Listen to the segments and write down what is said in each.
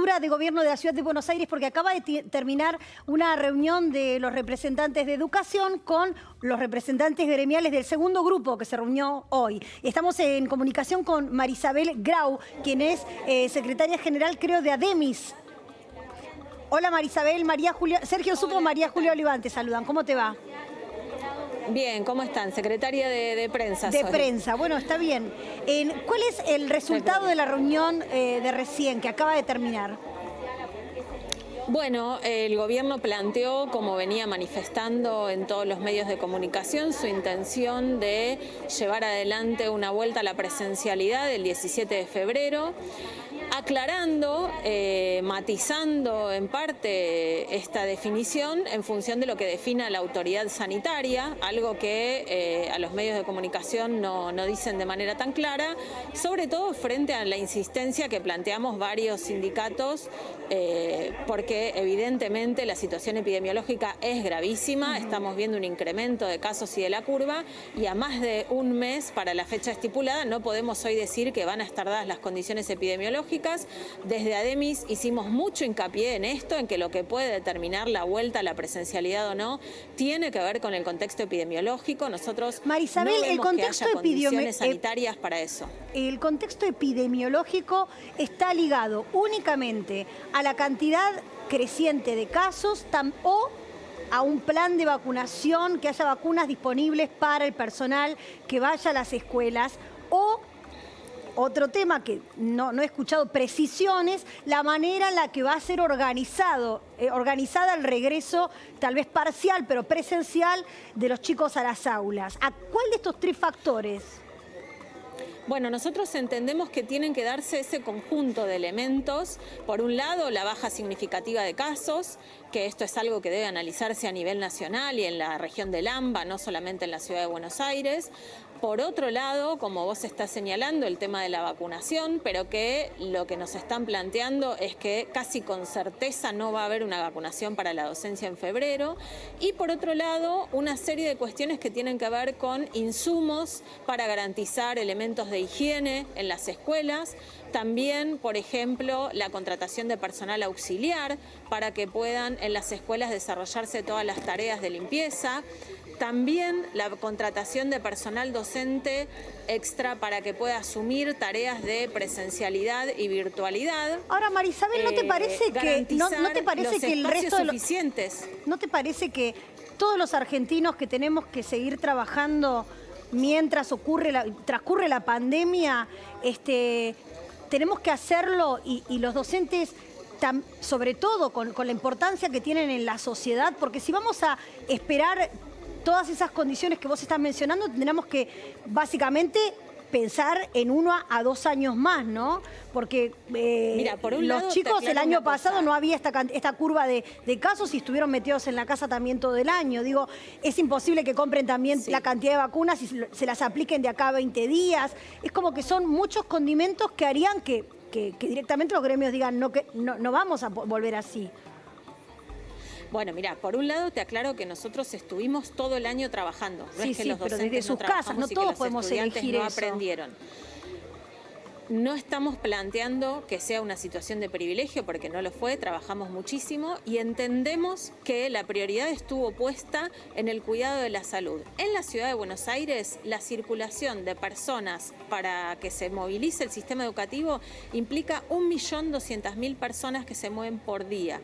Jefatura de Gobierno de la Ciudad de Buenos Aires, porque acaba de terminar una reunión de los representantes de Educación con los representantes gremiales del segundo grupo que se reunió hoy. Estamos en comunicación con Marisabel Grau, quien es secretaria general, creo, de ADEMIS. Hola Marisabel, María Julia, Sergio Supo, María Julia Oliván, te saludan. ¿Cómo te va? Bien, ¿cómo están? Secretaria de prensa. De prensa, bueno, está bien. ¿Cuál es el resultado de la reunión de recién, que acaba de terminar? Bueno, el gobierno planteó, como venía manifestando en todos los medios de comunicación, su intención de llevar adelante una vuelta a la presencialidad el 17 de febrero, aclarando, matizando en parte esta definición en función de lo que defina la autoridad sanitaria, algo que a los medios de comunicación no dicen de manera tan clara, sobre todo frente a la insistencia que planteamos varios sindicatos, porque evidentemente la situación epidemiológica es gravísima, estamos viendo un incremento de casos y de la curva, y a más de un mes para la fecha estipulada no podemos hoy decir que van a estar dadas las condiciones epidemiológicas. Desde ADEMIS hicimos mucho hincapié en esto, en que lo que puede determinar la vuelta a la presencialidad o no tiene que ver con el contexto epidemiológico. Nosotros Marisabel, no vemos el contexto que haya condiciones sanitarias para eso. El contexto epidemiológico está ligado únicamente a la cantidad creciente de casos o a un plan de vacunación, que haya vacunas disponibles para el personal que vaya a las escuelas, o otro tema que no he escuchado precisiones, la manera en la que va a ser organizada el regreso, tal vez parcial, pero presencial, de los chicos a las aulas. ¿A cuál de estos tres factores? Bueno, nosotros entendemos que tienen que darse ese conjunto de elementos. Por un lado, la baja significativa de casos, que esto es algo que debe analizarse a nivel nacional y en la región del AMBA, no solamente en la ciudad de Buenos Aires. Por otro lado, como vos estás señalando, el tema de la vacunación, pero que lo que nos están planteando es que casi con certeza no va a haber una vacunación para la docencia en febrero. Y por otro lado, una serie de cuestiones que tienen que ver con insumos para garantizar elementos de higiene en las escuelas. También, por ejemplo, la contratación de personal auxiliar para que puedan en las escuelas desarrollarse todas las tareas de limpieza. También la contratación de personal docente extra para que pueda asumir tareas de presencialidad y virtualidad. Ahora, Marisabel, ¿no te parece que el resto de los suficientes? ¿No te parece que todos los argentinos que tenemos que seguir trabajando mientras transcurre la pandemia, tenemos que hacerlo, y los docentes, sobre todo con la importancia que tienen en la sociedad? Porque si vamos a esperar todas esas condiciones que vos estás mencionando, tendremos que básicamente pensar en 1 a 2 años más, ¿no? Porque mira, por un los lado, chicos el año pasado no había esta curva de casos y estuvieron metidos en la casa también todo el año. Digo, es imposible que compren también la cantidad de vacunas y se las apliquen de acá a 20 días. Es como que son muchos condimentos que harían que directamente los gremios digan no vamos a volver así. Bueno, mira, por un lado te aclaro que nosotros estuvimos todo el año trabajando. No es que los pero docentes desde sus casas, no todos podemos elegir eso. Aprendieron. No estamos planteando que sea una situación de privilegio, porque no lo fue, trabajamos muchísimo y entendemos que la prioridad estuvo puesta en el cuidado de la salud. En la ciudad de Buenos Aires, la circulación de personas para que se movilice el sistema educativo implica 1.200.000 personas que se mueven por día.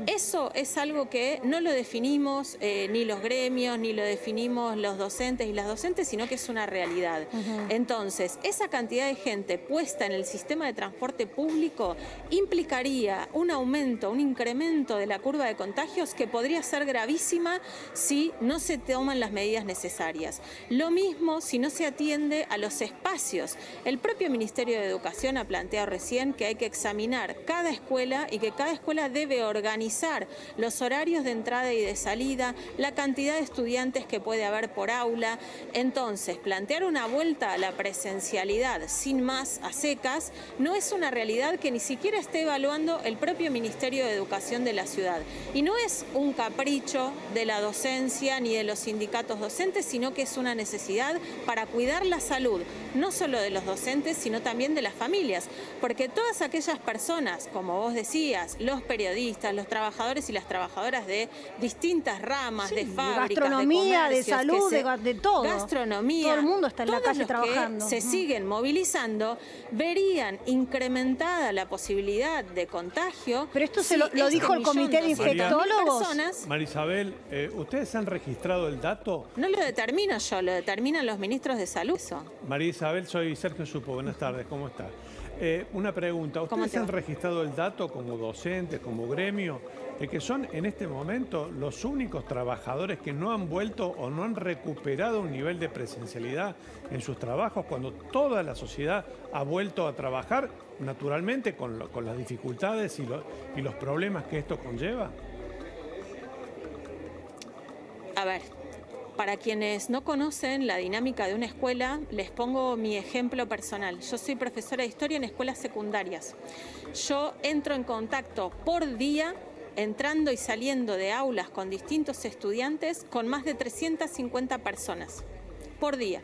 Eso es algo que no lo definimos ni los gremios, ni lo definimos los docentes y las docentes, sino que es una realidad. Entonces, esa cantidad de gente puesta en el sistema de transporte público implicaría un aumento, un incremento de la curva de contagios que podría ser gravísima si no se toman las medidas necesarias. Lo mismo si no se atiende a los espacios. El propio Ministerio de Educación ha planteado recién que hay que examinar cada escuela y que cada escuela debe organizar los horarios de entrada y de salida, la cantidad de estudiantes que puede haber por aula. Entonces, plantear una vuelta a la presencialidad sin más, así secas no es una realidad que ni siquiera esté evaluando el propio Ministerio de Educación de la ciudad. Y no es un capricho de la docencia ni de los sindicatos docentes, sino que es una necesidad para cuidar la salud, no solo de los docentes, sino también de las familias. Porque todas aquellas personas, como vos decías, los periodistas, los trabajadores y las trabajadoras de distintas ramas, de fábricas, gastronomía, de de salud, de todo. Gastronomía. Todo el mundo está en la calle trabajando. Se siguen movilizando, verían incrementada la posibilidad de contagio. Pero esto se lo dijo el comité de infectólogos. María Isabel, ¿ustedes han registrado el dato? No lo determino yo, lo determinan los ministros de salud. María Isabel, soy Sergio Supo. Buenas tardes, ¿cómo está? Una pregunta, ¿ustedes han registrado el dato como docentes, como gremio, de que son en este momento los únicos trabajadores que no han vuelto o no han recuperado un nivel de presencialidad en sus trabajos cuando toda la sociedad ha vuelto a trabajar, naturalmente con las dificultades y los problemas que esto conlleva? A ver, para quienes no conocen la dinámica de una escuela, les pongo mi ejemplo personal. Yo soy profesora de historia en escuelas secundarias. Yo entro en contacto por día, entrando y saliendo de aulas con distintos estudiantes, con más de 350 personas por día.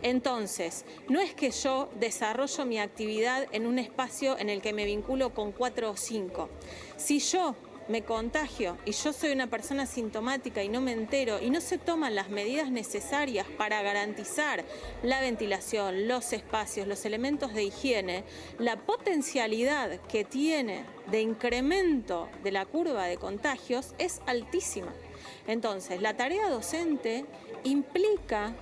Entonces, no es que yo desarrollo mi actividad en un espacio en el que me vinculo con 4 o 5. Si yo me contagio y yo soy una persona sintomática y no me entero y no se toman las medidas necesarias para garantizar la ventilación, los espacios, los elementos de higiene, la potencialidad que tiene de incremento de la curva de contagios es altísima. Entonces, la tarea docente implica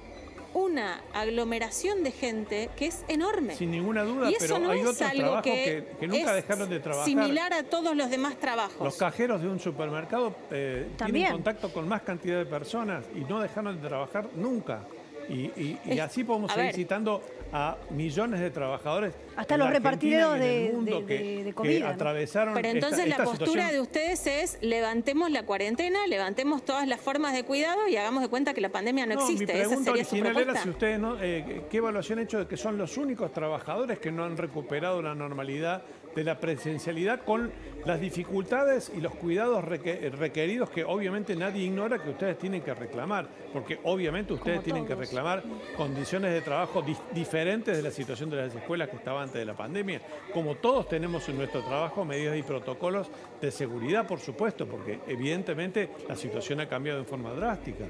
una aglomeración de gente que es enorme. Sin ninguna duda, pero no hay otros trabajos que nunca dejaron de trabajar. Similar a todos los demás trabajos. Los cajeros de un supermercado tienen contacto con más cantidad de personas y no dejaron de trabajar nunca. Y así podemos seguir citando a millones de trabajadores. Hasta los repartidores de comida, que atravesaron. Pero entonces esta la postura situación. de ustedes es: levantemos la cuarentena, levantemos todas las formas de cuidado y hagamos de cuenta que la pandemia no existe. Mi pregunta original era si ustedes qué evaluación han hecho de que son los únicos trabajadores que no han recuperado la normalidad de la presencialidad con las dificultades y los cuidados requeridos que obviamente nadie ignora que ustedes tienen que reclamar, porque obviamente ustedes tienen que reclamar condiciones de trabajo diferentes de la situación de las escuelas que estaba antes de la pandemia, como todos tenemos en nuestro trabajo medidas y protocolos de seguridad, por supuesto, porque evidentemente la situación ha cambiado en forma drástica.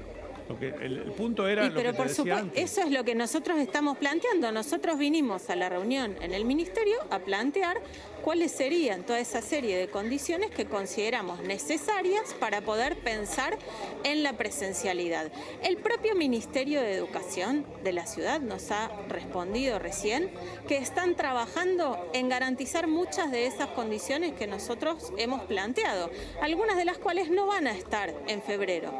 El punto era lo pero que por te decía supuesto, antes. eso es lo que nosotros estamos planteando. Nosotros vinimos a la reunión en el Ministerio a plantear cuáles serían toda esa serie de condiciones que consideramos necesarias para poder pensar en la presencialidad. El propio Ministerio de Educación de la ciudad nos ha respondido recién que están trabajando en garantizar muchas de esas condiciones que nosotros hemos planteado, algunas de las cuales no van a estar en febrero.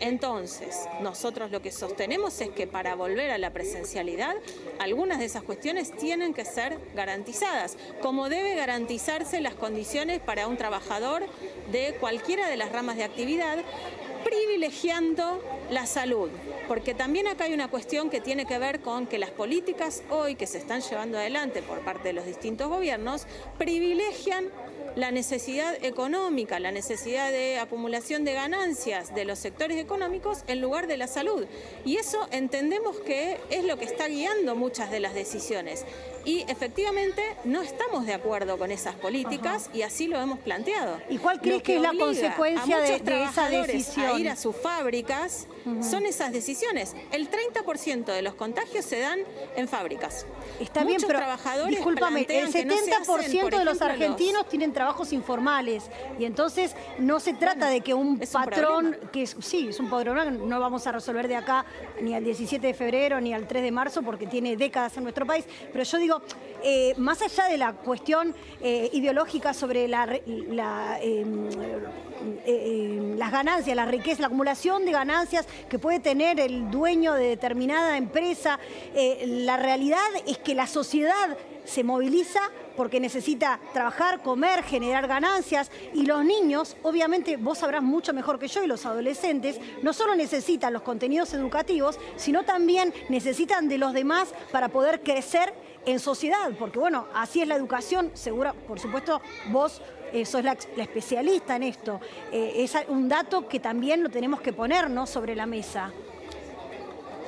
Entonces, nosotros lo que sostenemos es que para volver a la presencialidad, algunas de esas cuestiones tienen que ser garantizadas, como debe garantizarse las condiciones para un trabajador de cualquiera de las ramas de actividad, privilegiando la salud, porque también acá hay una cuestión que tiene que ver con que las políticas hoy que se están llevando adelante por parte de los distintos gobiernos privilegian la necesidad económica, la necesidad de acumulación de ganancias de los sectores económicos en lugar de la salud. Y eso entendemos que es lo que está guiando muchas de las decisiones. Y efectivamente no estamos de acuerdo con esas políticas y así lo hemos planteado. ¿Y cuál crees que es la consecuencia de esa decisión? A ir a sus fábricas son esas decisiones. El 30% de los contagios se dan en fábricas. Está bien, pero discúlpame, el 70% de los argentinos tienen trabajos informales y entonces no se trata de que un patrón, sí, es un padrón, no vamos a resolver de acá ni al 17 de febrero ni al 3 de marzo porque tiene décadas en nuestro país, pero yo digo, más allá de la cuestión ideológica sobre las ganancias, la riqueza, la acumulación de ganancias que puede tener el dueño de determinada empresa, la realidad es que la sociedad se moviliza porque necesita trabajar, comer, generar ganancias y los niños, obviamente vos sabrás mucho mejor que yo y los adolescentes, no solo necesitan los contenidos educativos, sino también necesitan de los demás para poder crecer en sociedad, porque bueno, así es la educación, segura, por supuesto, vos sos la especialista en esto. Es un dato que también lo tenemos que poner, ¿no?, sobre la mesa.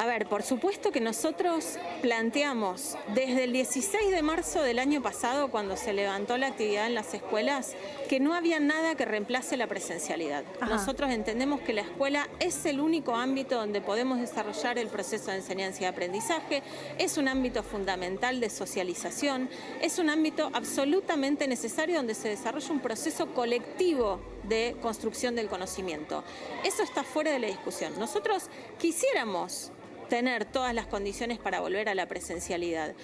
A ver, por supuesto que nosotros planteamos desde el 16 de marzo del año pasado, cuando se levantó la actividad en las escuelas, que no había nada que reemplace la presencialidad. Ajá. Nosotros entendemos que la escuela es el único ámbito donde podemos desarrollar el proceso de enseñanza y aprendizaje, es un ámbito fundamental de socialización, es un ámbito absolutamente necesario donde se desarrolla un proceso colectivo de construcción del conocimiento. Eso está fuera de la discusión. Nosotros quisiéramos tener todas las condiciones para volver a la presencialidad,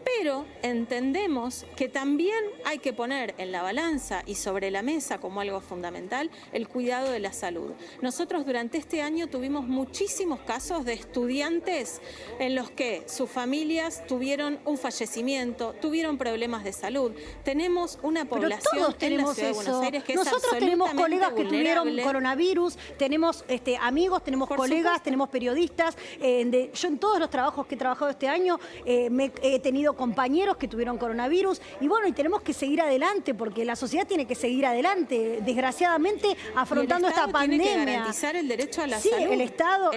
pero entendemos que también hay que poner en la balanza y sobre la mesa como algo fundamental el cuidado de la salud. Nosotros durante este año tuvimos muchísimos casos de estudiantes en los que sus familias tuvieron un fallecimiento, tuvieron problemas de salud. Tenemos una población en la ciudad de Buenos Aires que nosotros es tenemos colegas que vulnerable. tuvieron coronavirus, tenemos amigos, tenemos colegas, tenemos periodistas. Yo en todos los trabajos que he trabajado este año he tenido compañeros que tuvieron coronavirus y bueno, y tenemos que seguir adelante porque la sociedad tiene que seguir adelante, desgraciadamente, afrontando esta pandemia. Tiene que garantizar el derecho a la salud. El Estado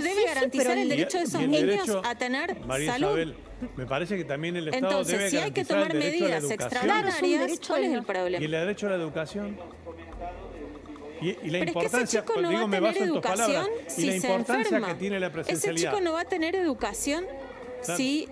debe garantizar el derecho de esos niños a tener María salud. Isabel, me parece que también el Estado Entonces, debe si hay que garantizar tomar el derecho a la medidas educación. extraordinarias, ¿cuál es el problema? ¿Y el derecho a la educación? Y la Pero importancia, es que ese chico no digo, va a me tener baso en tus palabras, educación y si la se importancia enferma. que tiene la presencialidad. Ese chico no va a tener educación si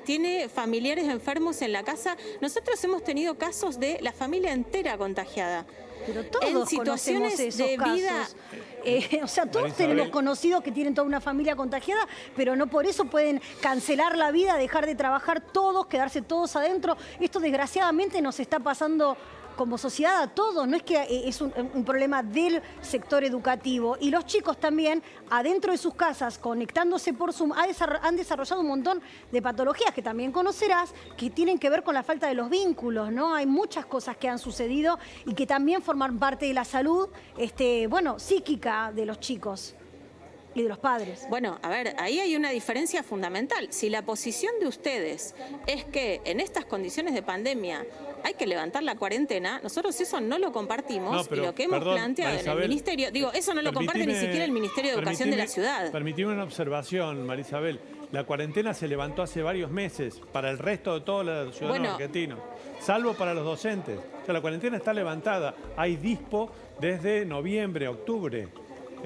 tiene familiares enfermos en la casa. Nosotros hemos tenido casos de la familia entera contagiada. Pero todos en situaciones conocemos esos de vida. Casos. O sea, todos tenemos conocidos que tienen toda una familia contagiada, pero no por eso pueden cancelar la vida, dejar de trabajar todos, quedarse todos adentro. Esto desgraciadamente nos está pasando como sociedad a todos, no es que es un problema del sector educativo. Y los chicos también, adentro de sus casas, conectándose por Zoom, han desarrollado un montón de patologías que también conocerás, que tienen que ver con la falta de los vínculos, ¿no? Hay muchas cosas que han sucedido y que también forman parte de la salud, psíquica de los chicos y de los padres. Bueno, a ver, ahí hay una diferencia fundamental. Si la posición de ustedes es que en estas condiciones de pandemia hay que levantar la cuarentena, nosotros eso no lo compartimos y lo que hemos planteado en el Ministerio, eso no lo comparte ni siquiera el Ministerio de Educación de la ciudad. Permitime una observación, María Isabel. La cuarentena se levantó hace varios meses para el resto de todos los ciudadanos argentinos, salvo para los docentes. O sea, la cuarentena está levantada. Hay dispo desde noviembre, octubre.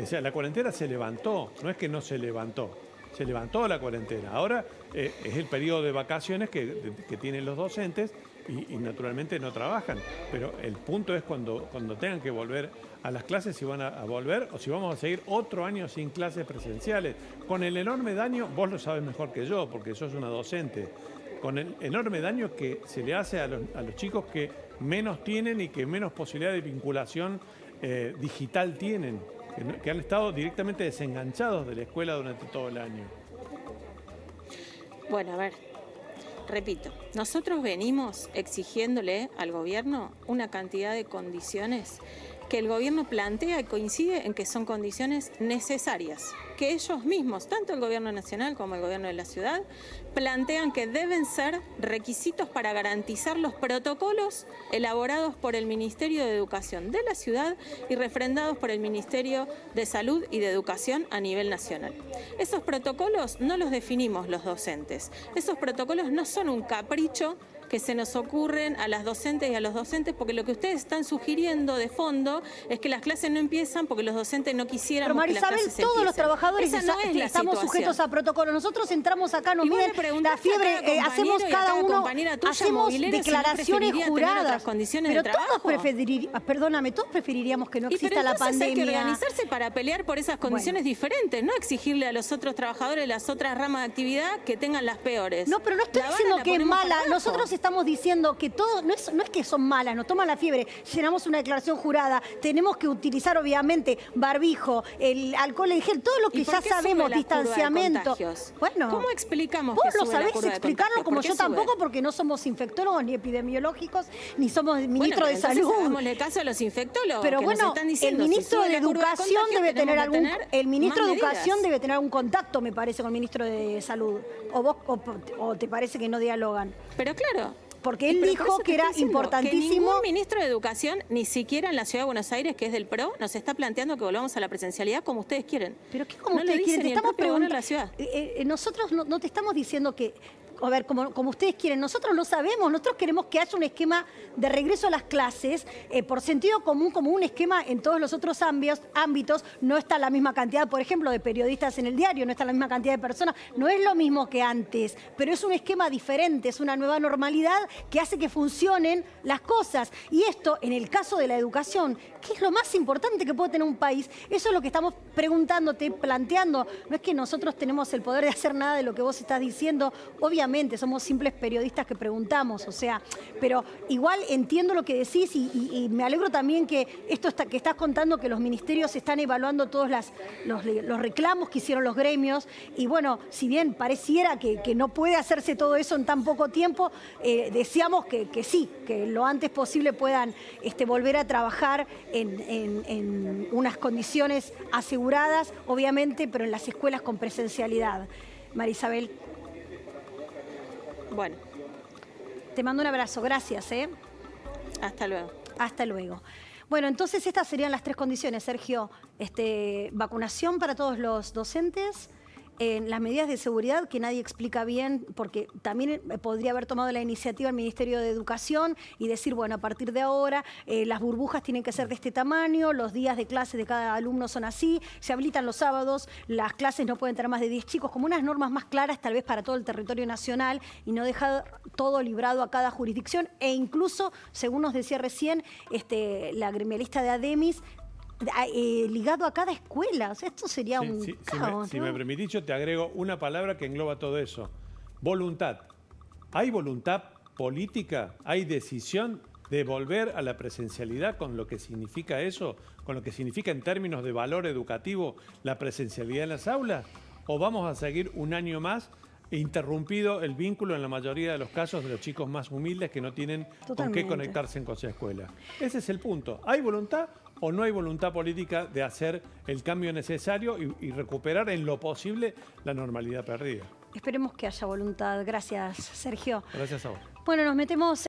O sea, la cuarentena se levantó, no es que no se levantó. Se levantó la cuarentena. Ahora es el periodo de vacaciones que tienen los docentes y naturalmente no trabajan. Pero el punto es cuando tengan que volver a las clases, si van a volver o si vamos a seguir otro año sin clases presenciales. Con el enorme daño, vos lo sabes mejor que yo porque sos una docente, con el enorme daño que se le hace a los chicos que menos tienen y que menos posibilidad de vinculación digital tienen, que han estado directamente desenganchados de la escuela durante todo el año. Bueno, a ver, repito, nosotros venimos exigiéndole al gobierno una cantidad de condiciones que el gobierno plantea y coincide en que son condiciones necesarias, que ellos mismos, tanto el gobierno nacional como el gobierno de la ciudad, plantean que deben ser requisitos para garantizar los protocolos elaborados por el Ministerio de Educación de la ciudad y refrendados por el Ministerio de Salud y de Educación a nivel nacional. Esos protocolos no los definimos los docentes, esos protocolos no son un capricho que se nos ocurren a las docentes y a los docentes, porque lo que ustedes están sugiriendo de fondo es que las clases no empiezan porque los docentes no quisieran que las clases empiecen. Pero María Isabel, todos los trabajadores estamos sujetos a protocolos. Nosotros entramos acá, nos miden la fiebre, hacemos cada uno, hacemos declaraciones juradas. Pero todos preferiríamos que no exista la pandemia. Hay que organizarse para pelear por esas condiciones diferentes, no exigirle a los otros trabajadores, las otras ramas de actividad que tengan las peores. No, pero no estoy diciendo que es mala. Nosotros estamos diciendo que todo, no es que son malas, nos toman la fiebre, llenamos una declaración jurada, tenemos que utilizar obviamente barbijo, el alcohol en gel, todo lo que ya sabemos, distanciamiento. Bueno, ¿cómo explicamos vos que lo sube la sabés curva de explicarlo como yo tampoco, porque no somos infectólogos ni epidemiológicos, ni somos ministros de salud. Hagámosle caso a los infectólogos. Pero que bueno, nos están diciendo, el ministro de Educación debe tener algún, el ministro de Educación debe tener algún contacto, me parece, con el ministro de Salud. O te parece que no dialogan. Pero claro. Porque él dijo que era importantísimo. Que ningún ministro de Educación, ni siquiera en la Ciudad de Buenos Aires, que es del PRO, nos está planteando que volvamos a la presencialidad como ustedes quieren. Pero ¿qué como ustedes quieren? Te estamos preguntando. Nosotros no te estamos diciendo que, a ver, como ustedes quieren, nosotros no sabemos, nosotros queremos que haya un esquema de regreso a las clases, por sentido común, como un esquema en todos los otros ámbitos, no está la misma cantidad, por ejemplo, de periodistas en el diario, no está la misma cantidad de personas, no es lo mismo que antes, pero es un esquema diferente, es una nueva normalidad que hace que funcionen las cosas. Y esto, en el caso de la educación, ¿qué es lo más importante que puede tener un país? Eso es lo que estamos preguntándote, planteando. No es que nosotros tenemos el poder de hacer nada de lo que vos estás diciendo, obviamente, somos simples periodistas que preguntamos, o sea, pero igual entiendo lo que decís y me alegro también que que estás contando que los ministerios están evaluando todos los reclamos que hicieron los gremios y bueno, si bien pareciera que no puede hacerse todo eso en tan poco tiempo, deseamos que sí, que lo antes posible puedan volver a trabajar en unas condiciones aseguradas, obviamente, pero en las escuelas con presencialidad. María Isabel. Bueno. Te mando un abrazo, gracias. Hasta luego. Hasta luego. Bueno, entonces estas serían las 3 condiciones, Sergio. Vacunación para todos los docentes, las medidas de seguridad que nadie explica bien, porque también podría haber tomado la iniciativa el Ministerio de Educación y decir, bueno, a partir de ahora las burbujas tienen que ser de este tamaño, los días de clase de cada alumno son así, se habilitan los sábados, las clases no pueden tener más de 10 chicos, como unas normas más claras tal vez para todo el territorio nacional y no dejar todo librado a cada jurisdicción e incluso, según nos decía recién la gremialista de ADEMIS, ligado a cada escuela. O sea, esto sería un caos, si me permitís, yo te agrego una palabra que engloba todo eso. Voluntad. ¿Hay voluntad política? ¿Hay decisión de volver a la presencialidad con lo que significa eso? ¿Con lo que significa en términos de valor educativo la presencialidad en las aulas? ¿O vamos a seguir un año más interrumpido el vínculo en la mayoría de los casos de los chicos más humildes que no tienen con qué conectarse con su escuela? Ese es el punto. ¿Hay voluntad o no hay voluntad política de hacer el cambio necesario y recuperar en lo posible la normalidad perdida? Esperemos que haya voluntad. Gracias, Sergio. Gracias a vos. Bueno, nos metemos...